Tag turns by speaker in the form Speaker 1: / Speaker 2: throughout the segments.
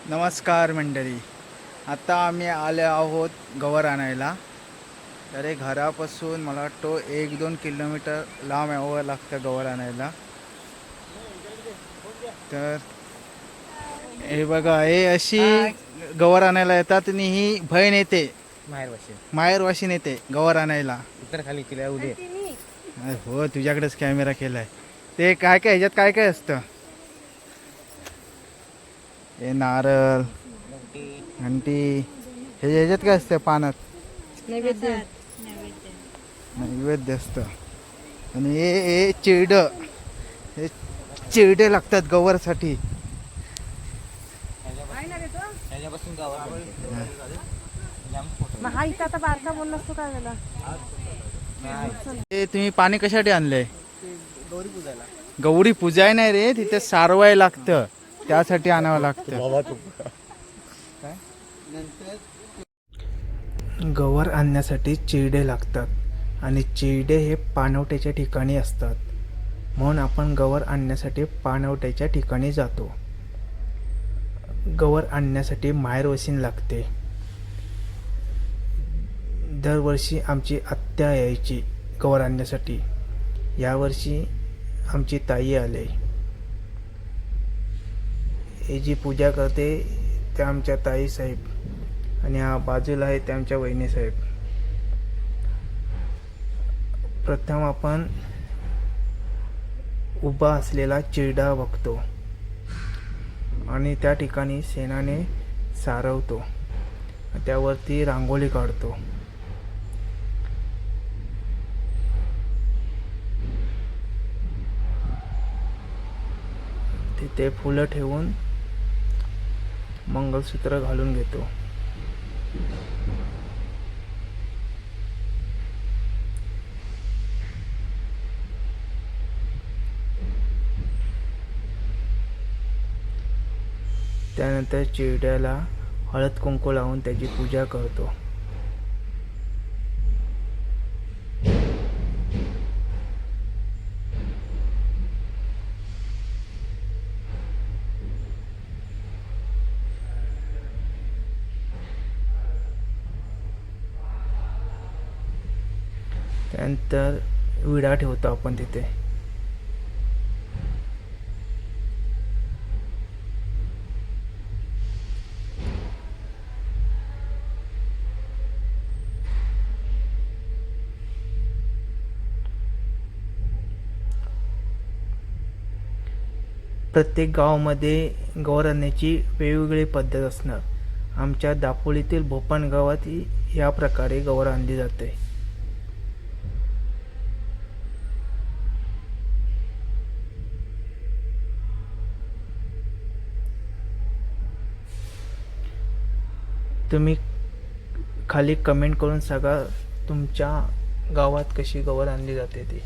Speaker 1: नमस्कार मंडळी. आता आम्ही आले आहोत गवर आणायला. तर हे घरापासून मला वाटतो 1-2 किलोमीटर लांब यावं लागतं गवर आणायला. तर हे बघा, हे अशी गवर आणायला येतात आणि ही बहीण येते माहेरवाशीन येते गवर आणायला.
Speaker 2: उत्तर खाली केल्या उद्या.
Speaker 1: अरे हो, तुझ्याकडेच कॅमेरा केलाय. ते काय काय ह्याच्यात काय काय असतं? हे नारळ, घंटी, हे ह्याच्यात काय असतं पानात?
Speaker 3: नैवेद्य.
Speaker 1: नैवेद्य असतं. आणि हे चिरडं, हे चिरडे लागतात गवरसाठी.
Speaker 2: त्याच्यापासून गावात
Speaker 3: मग हा इथं आता बारका बोलला असतो काय झाला?
Speaker 1: हे तुम्ही पाणी कशासाठी आणलंय?
Speaker 2: गौरी पूजायला.
Speaker 1: गौरी पूजाय नाही रे, तिथे सारवाय लागतं, त्यासाठी आणावं लागतं. गवर आणण्यासाठी चिरडे लागतात आणि चिरडे हे पाणवठ्याच्या ठिकाणी असतात. म्हणून आपण गवर आणण्यासाठी पाणवठ्याच्या ठिकाणी जातो. गवर आणण्यासाठी माहेरवशीण लागते. दरवर्षी आमची आत्या यायची गवर आणण्यासाठी. यावर्षी आमची ताई आले. ही जी पूजा करते त्या आमच्या ताई साहेब आणि हा बाजूला आहे त्या आमच्या वहिनी साहेब. प्रथम आपण उभा असलेला चिरडा बघतो आणि त्या ठिकाणी शेणाने सारवतो, त्यावरती रांगोळी काढतो. तिथे फुलं ठेवून मंगळसूत्र घालून घेतो. त्यानंतर चिरड्याला हळद कुंकू लावून त्याची पूजा करतो. त्यानंतर विडा ठेवतो आपण तिथे. प्रत्येक गावामध्ये गवर आणण्याची वेगवेगळी पद्धत असणार. आमच्या दापोलीतील भोपान गावात या प्रकारे गवर आणली जाते. तुम्ही खाली कमेंट करून सांगा तुमच्या गावात कशी गवर आणली जाते ती.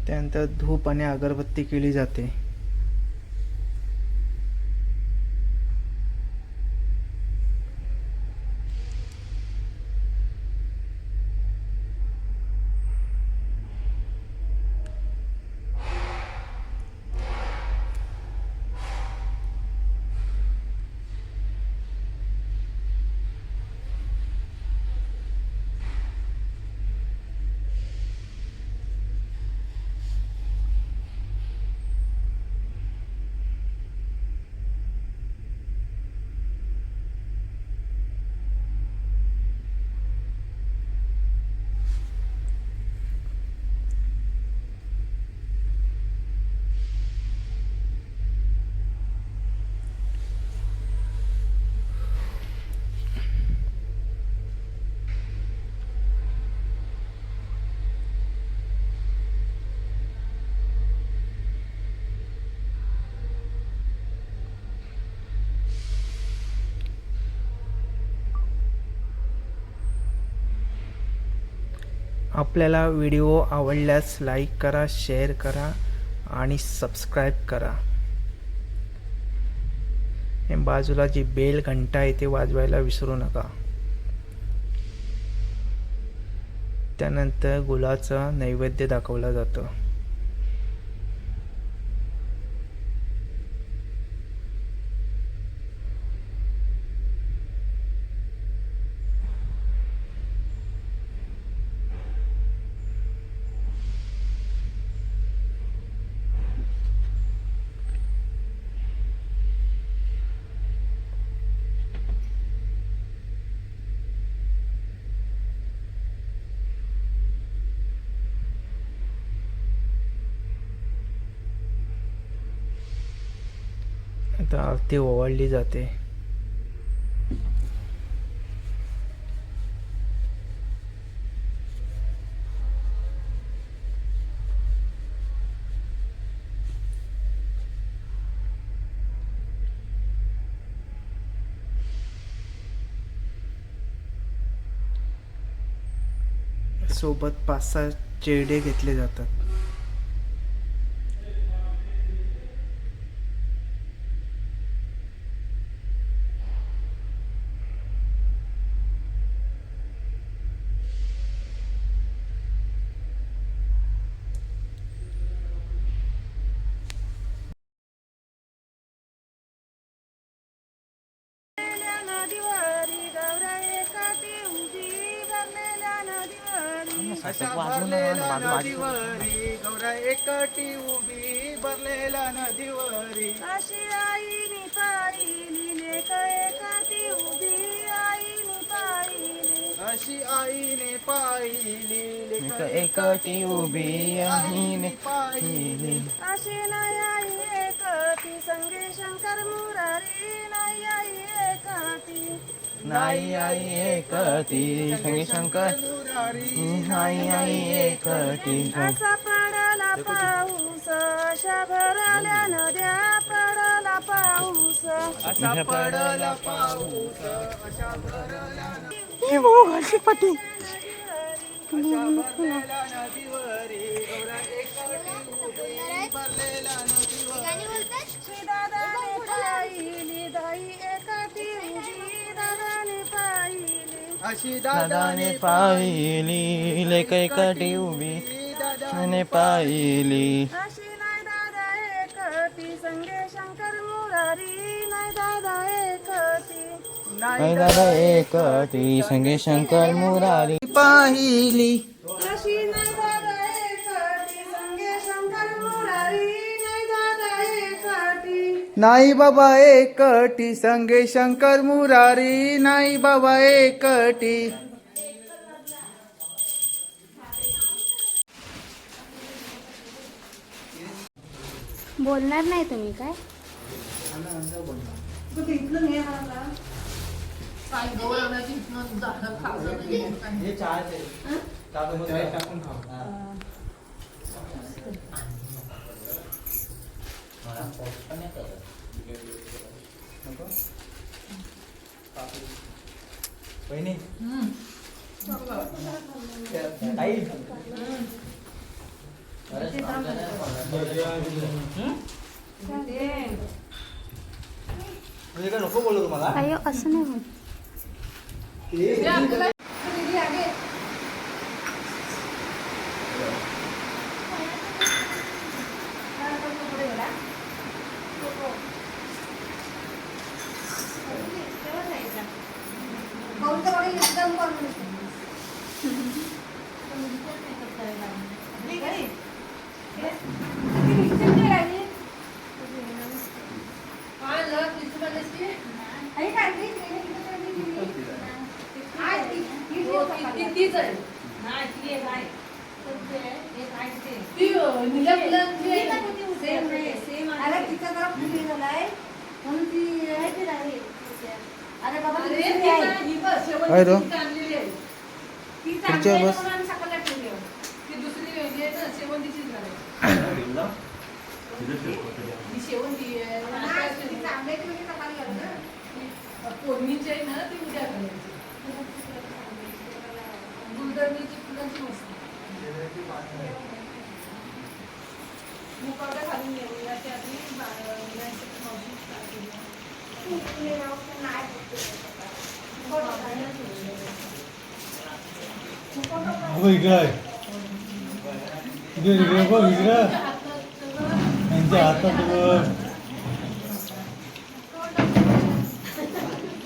Speaker 1: त्यानंतर धूप आणि अगरबत्ती केली जाते. आपल्याला व्हिडिओ आवडल्यास लाईक करा, शेअर करा आणि सबस्क्राईब करा. बाजूला जी बेल घंटा आहे ते वाजवायला विसरू नका. त्यानंतर गुळाचा नैवेद्य दाखवला जातो. आता आरती ओवाळली जाते. सोबत 5-6 चेडे घेतले जातात. अशा भरलेल्या नदीवरी गौरा एकटी उभी भरलेल्या नदीवरी.
Speaker 3: अशी आईनी पाहिली लेक एकाठी उभी आईनी पाहिली.
Speaker 1: अशी आईने पाहिली लेक
Speaker 2: एकटी उभी आईने
Speaker 1: पाहिली.
Speaker 3: अशी नाही आई एकटी संगे शंकर मुरारी नाही आई एकटी.
Speaker 2: नाही आई एकटी संगे शंकर नाही आई एकटी.
Speaker 3: असा पडला पाऊस अशा भरल्या नद्या पडला पाऊस.
Speaker 1: असा पडला पाऊस अशा भरल्या
Speaker 3: पटी
Speaker 1: भरलेल्या नदीवरी गौरा एकटी उभी भरलेल्या नदीवरी.
Speaker 3: दादाने पाहिली दाई एकाठी उभी दादाने पाहिली.
Speaker 1: अशी
Speaker 2: दादाने पाहिली लेक एकटी उभी दादाने पाहिली.
Speaker 3: अशी नाही दादा एकटी संगे शंकर मुरारी नाही दादा एकटी.
Speaker 2: नाही दादा एकटी संगे शंकर मुरारी
Speaker 1: पाहिली.
Speaker 3: अशी नाही दादा एकटी संगे शंकर मुरारी नाही दादा एकटी.
Speaker 1: नाही बाबा एकटी संगे शंकर मुरारी नाही बाबा एकटी.
Speaker 3: बोलणार नाही तुम्ही काय?
Speaker 2: नको बोलू तुम्हाला.
Speaker 3: काय असं नाही होत.
Speaker 1: काय रो पुढच्या बस
Speaker 4: त्यांच्या हातात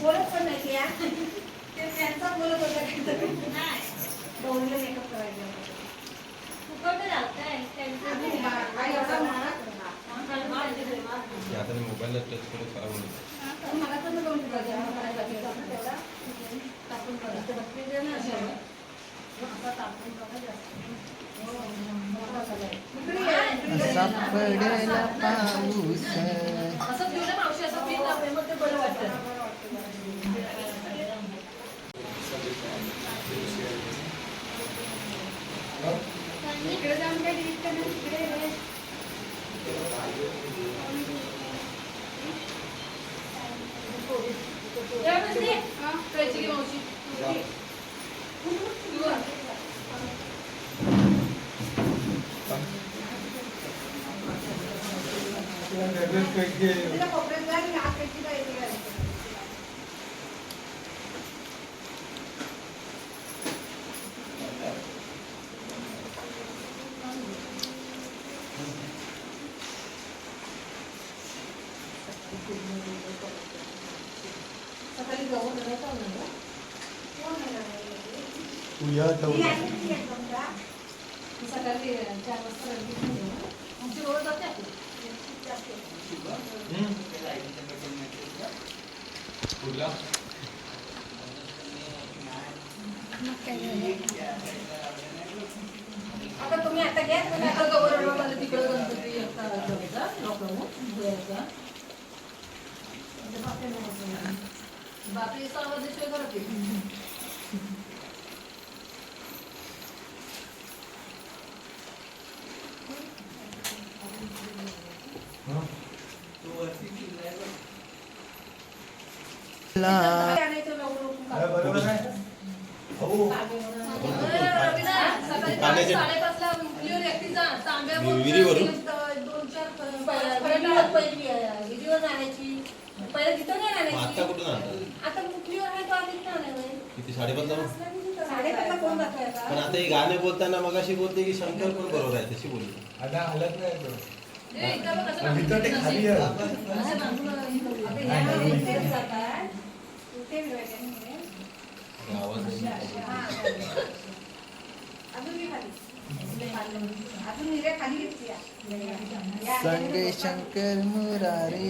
Speaker 3: बोलत पण नाही की, हा. ते त्यांचा बोलत होता काहीतरी. गौरीला मेकअप करायचा. आई एवढा महाग.
Speaker 2: मोबाईलला टच करून करावं
Speaker 3: मला तर गौरी बघायला मला तेवढा टाकून करायचं. बघते ते ना असं. आता टाकून बघायचं.
Speaker 1: असा पडेला पाऊस.
Speaker 3: असं ठेवलं मावशी असं पीठ लावले मग ते बरं वाटतं. इकडे जाऊन काय डिलीट करणार तिकडे मावशी तिला कोपऱ्यात जा आणि आत काहीची काय येते काय. सकाळी गहू नव्हता ना गं? कोण नाही सकाळी 4 वाजता आमची रोज जाते आपण. आता तुम्ही आता घ्या तुम्ही आता गौरव तिकडे गणपती बापरी आवाजाशिवाय करत पहिला तिथं नाही आणायची. आता मुकलीवर आहे तो आधी
Speaker 2: किती 5:30
Speaker 3: साडेपाचला कोण जातोय आता?
Speaker 2: पण आता हे गाणे बोलताना मगाशी बोलते की शंकर पण बरोबर आहे तशी बोलली.
Speaker 1: संगे शंकर मुरारी.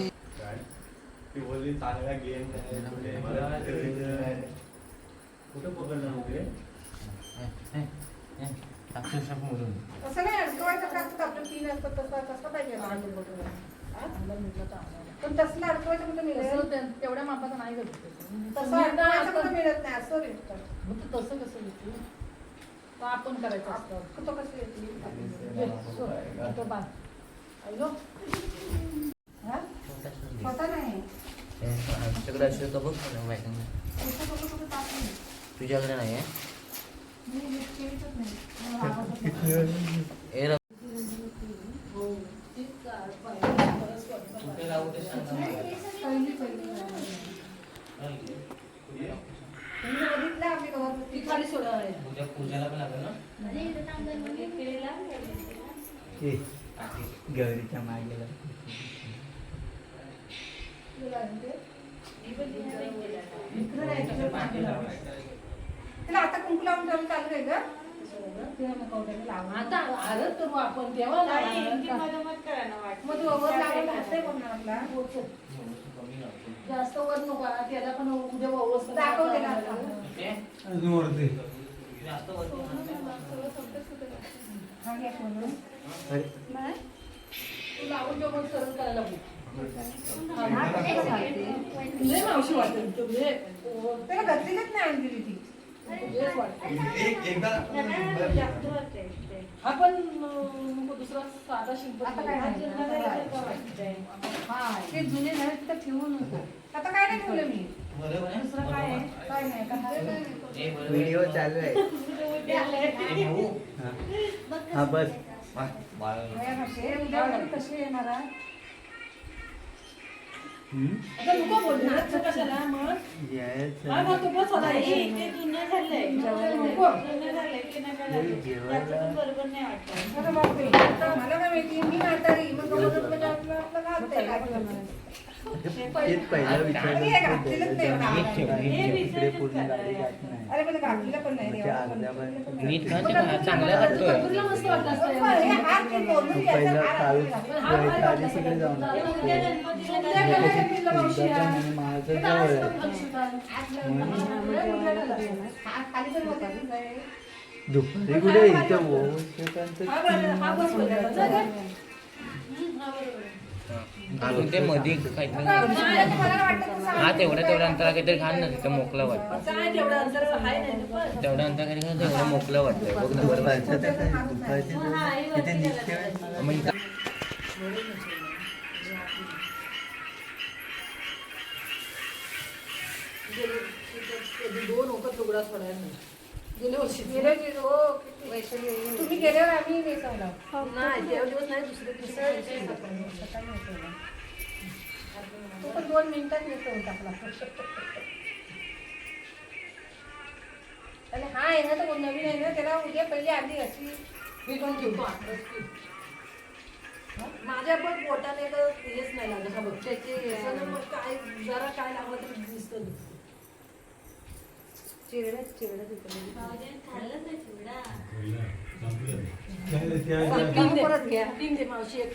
Speaker 4: चांगला गेम कुठं पकडणार वगैरे
Speaker 3: असं नाही अडकवायचं का असतं आपलं 3 असतं तसं पाहिजे पण तसलं अडकवायचं कुठं मिळेल तेवढ्या मापाचं नाही घेत तसं अडकवायचं कुठं मिळत नाही असं भेटतं मग तसं कसं घेतली तो आपण करायचं असतं तो कसं घेतली तो बांध अयो स्वतः नाही
Speaker 2: तुझ्याकडे नाही आहे
Speaker 3: खाली सोडा
Speaker 2: पूजाला पण लागेल ना
Speaker 1: गौरीच्या मागेला
Speaker 3: तिला आता कुंकू लावून ठेवून चालू आहे का आता आरत करू आपण तेव्हा मग तू वर लावायला हात नाही पडणार आपला जास्त वर नको त्याला पण उद्या व्यवस्थित दाखवते ना तू लावून जेव्हा सरळ करायला मावशी वाटेल त्याला घातलीच नाही आणली ती आपण दुसरा साधा शिंप ते जुने झाले तिथं ठेवू नको आता काय नाही ठेवलं मी दुसरं काय आहे काय नाही
Speaker 1: व्हिडिओ चालू आहे. हा बस
Speaker 3: कसे येणार आता नको बोलणार तर कशाला मग हा मग तू बस आता नको. अरे बापरे. आता मला काय माहिती मी म्हातारी मग गवत म्हणजे आपलं आपलं घालते काय करणार.
Speaker 1: पहिला विचार
Speaker 3: हे घातलेलंच नाही म्हणा. अरे पण घातलेलं पण नाही रे.
Speaker 2: नीट खा ते खा, चांगलं करतोय.
Speaker 3: तुला मस्त वाटलं असतं हे. हे हात ते बोलून घ्यायचं, हात घालून घ्यायचं. हात घालून खाली पण बघायचं काय.
Speaker 1: दुपारी कुठे इथं
Speaker 3: हा बरं, हा बस बोलला. जा गं.
Speaker 2: अजून ते मध्ये काहीतरी
Speaker 3: मला वाटतं तू सांग.
Speaker 2: हा तेवढ्या अंतरा काहीतरी घाल ना, तिथं मोकळं वाटतं.
Speaker 3: काय तेवढं अंतर आहे नाही ना पण.
Speaker 2: तेवढ्या अंतर काहीतरी घाल, तेवढं मोकळं वाटतंय बघ ना बरोबर. मग इथं
Speaker 3: दोन होतं तुकडा सोडायला नाही. गेल्या वर्षी तुम्ही गेल्यावर आम्ही नाही चाललो. नाही तेव्हा दिवस नाही दुसऱ्या दिवशी सकाळी नेसवला. तो पण 2 मिनिटात नेसवून टाकला. आणि हा आहे ना तो नवीन आहे ना त्याला उद्या पहिली आधी अशी विकून घेऊ. माझ्या पण पोटाने तर हेच नाही लागलं. हा बघ त्याचे मग काय जरा काय लागलं तरी दिसतं. चिरड्यात परत घ्या. तीन दे मावशी एक.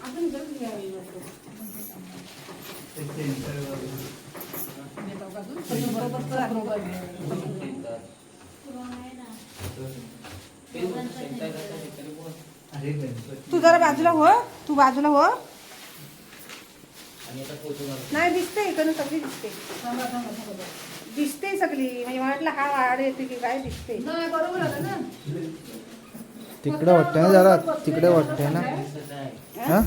Speaker 3: अजून जरूर घ्यावी तू जरा बाजूला हो. तू बाजूला हो. नाही दिसते इकडून सगळी दिसते. दिसते सगळी म्हणजे वाटलं हा वाढ येते की काय दिसते. बरोबर आलं ना.
Speaker 1: तिकडे वाटते ना जरा, तिकडे वाटते ना. हा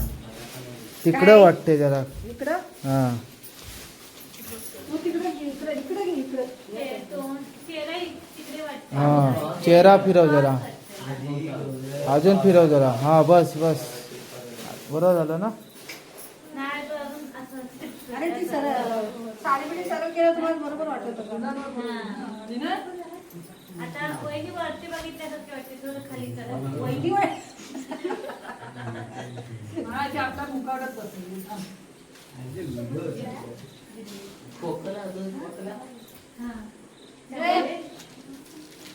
Speaker 1: तिकडे वाटते जरा.
Speaker 3: इकडं
Speaker 1: हा
Speaker 3: तू तिकडे घे, इकडे इकडे घे इकडे.
Speaker 1: हा चेहरा फिरव जरा, अजून फिरव जरा. हा बस बस बरोबर झालं ना.
Speaker 3: अरे ती साडी बिडी सरळ केलं तुम्हाला बरोबर वाटत होतं.
Speaker 5: आता वहिनी वरती बघितल्यासारखी वाटते, थोडं खाली करा.
Speaker 3: वहिनी वय. हा ते आपला मुकावटाच बसली.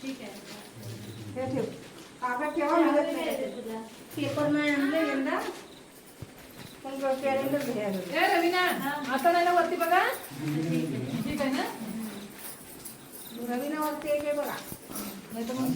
Speaker 5: ठीक आहे.
Speaker 3: हे ठेव. कागद ठेवा मिळत नाही. पेपर नाही आणले यंदा. पण कॅलेंडर घ्यायला. ए रवीना आता नाही ना वरती बघा. ठीक आहे ना. रवीना वरती एक आहे बघा. नाही तर मग